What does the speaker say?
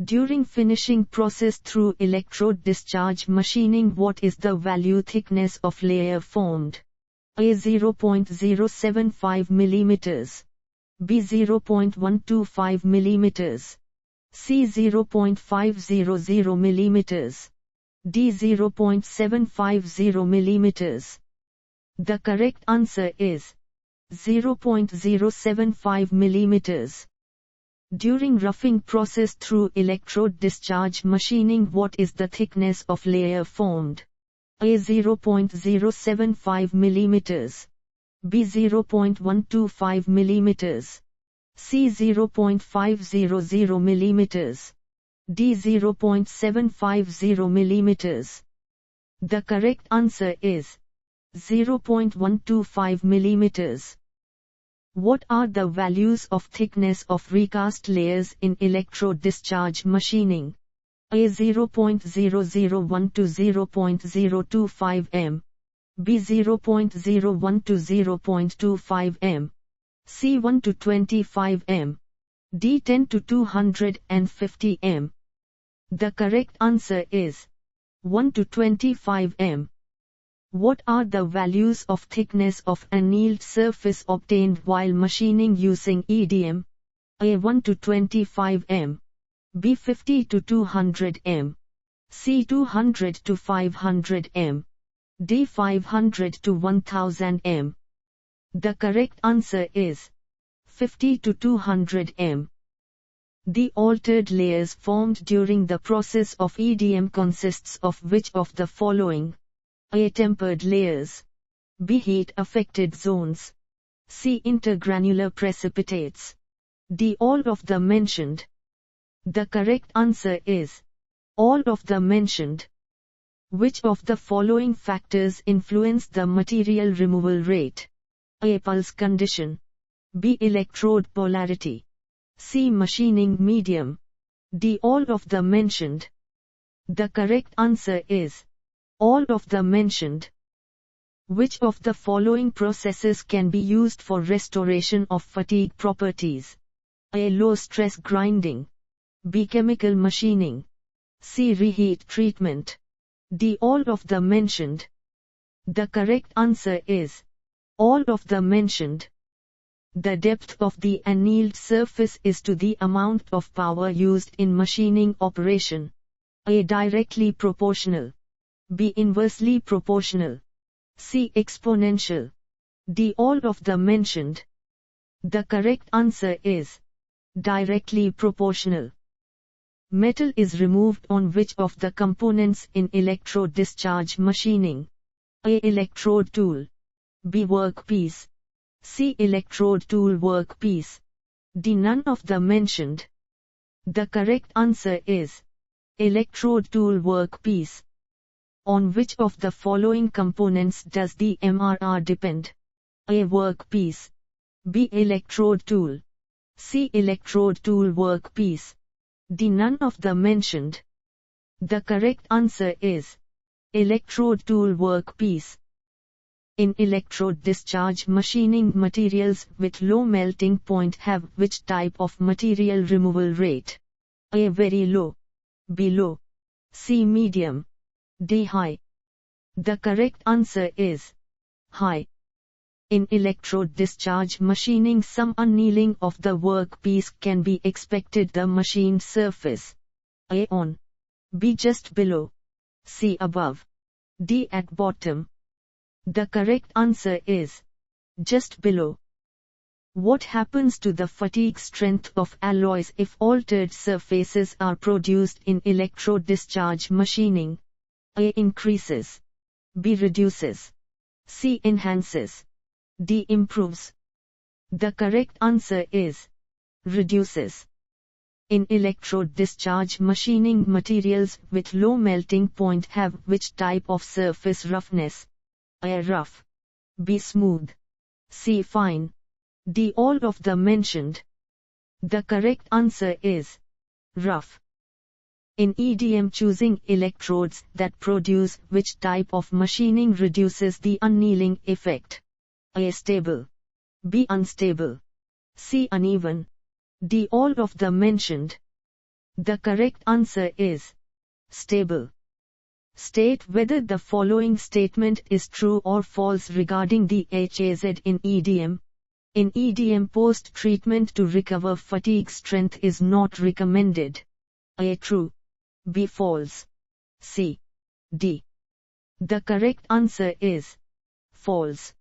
During finishing process through electrode discharge machining, what is the value thickness of layer formed? A 0.075 mm, B 0.125 mm, C 0.500 mm, D 0.750 mm. The correct answer is 0.075 mm. During roughing process through electrode discharge machining, what is the thickness of layer formed? A 0.075 mm, B 0.125 mm, C 0.500 mm, D 0.750 mm. The correct answer is 0.125 mm. What are the values of thickness of recast layers in electrode discharge machining? A 0.001 to 0.025 m, B 0.01 to 0.25 m, C 1 to 25 m, D 10 to 250 m. The correct answer is 1 to 25 m. What are the values of thickness of annealed surface obtained while machining using EDM? A 1 to 25 m, B 50 to 200 m, C 200 to 500 m, D 500 to 1000 m. The correct answer is 50 to 200 m. The altered layers formed during the process of EDM consists of which of the following? A. Tempered layers, B. Heat affected zones, C. Intergranular precipitates, D. All of the mentioned. The correct answer is all of the mentioned. Which of the following factors influence the material removal rate? A. Pulse condition, B. Electrode polarity, C. Machining medium, D. All of the mentioned. The correct answer is all of the mentioned. Which of the following processes can be used for restoration of fatigue properties? A. Low stress grinding, B. Chemical machining, C. Reheat treatment, D. All of the mentioned. The correct answer is all of the mentioned. The depth of the annealed surface is to the amount of power used in machining operation. A. Directly proportional, B. Inversely proportional, C. Exponential, D. All of the mentioned. The correct answer is directly proportional. Metal is removed on which of the components in electrode discharge machining? A. Electrode tool, B. Workpiece, C. Electrode tool workpiece, D. None of the mentioned. The correct answer is electrode tool workpiece. On which of the following components does the MRR depend? A. Workpiece, B. Electrode tool, C. Electrode tool workpiece, D. None of the mentioned. The correct answer is electrode tool workpiece. In electrode discharge machining, materials with low melting point have which type of material removal rate? A. Very low, B. Low, C. Medium, D. High. The correct answer is high. In electrode discharge machining, some annealing of the workpiece can be expected. The machined surface: A. On, B. Just below, C. Above, D. At bottom. The correct answer is just below. What happens to the fatigue strength of alloys if altered surfaces are produced in electrode discharge machining? A. Increases, B. Reduces, C. Enhances, D. Improves. The correct answer is reduces. In electrode discharge machining, materials with low melting point have which type of surface roughness? A. Rough, B. Smooth, C. Fine, D. All of the mentioned. The correct answer is rough. In EDM, choosing electrodes that produce which type of machining reduces the annealing effect? A. Stable, B. Unstable, C. Uneven, D. All of the mentioned. The correct answer is stable. State whether the following statement is true or false regarding the HAZ in EDM. In EDM, post-treatment to recover fatigue strength is not recommended. A. True. B. False. C. D. The correct answer is false.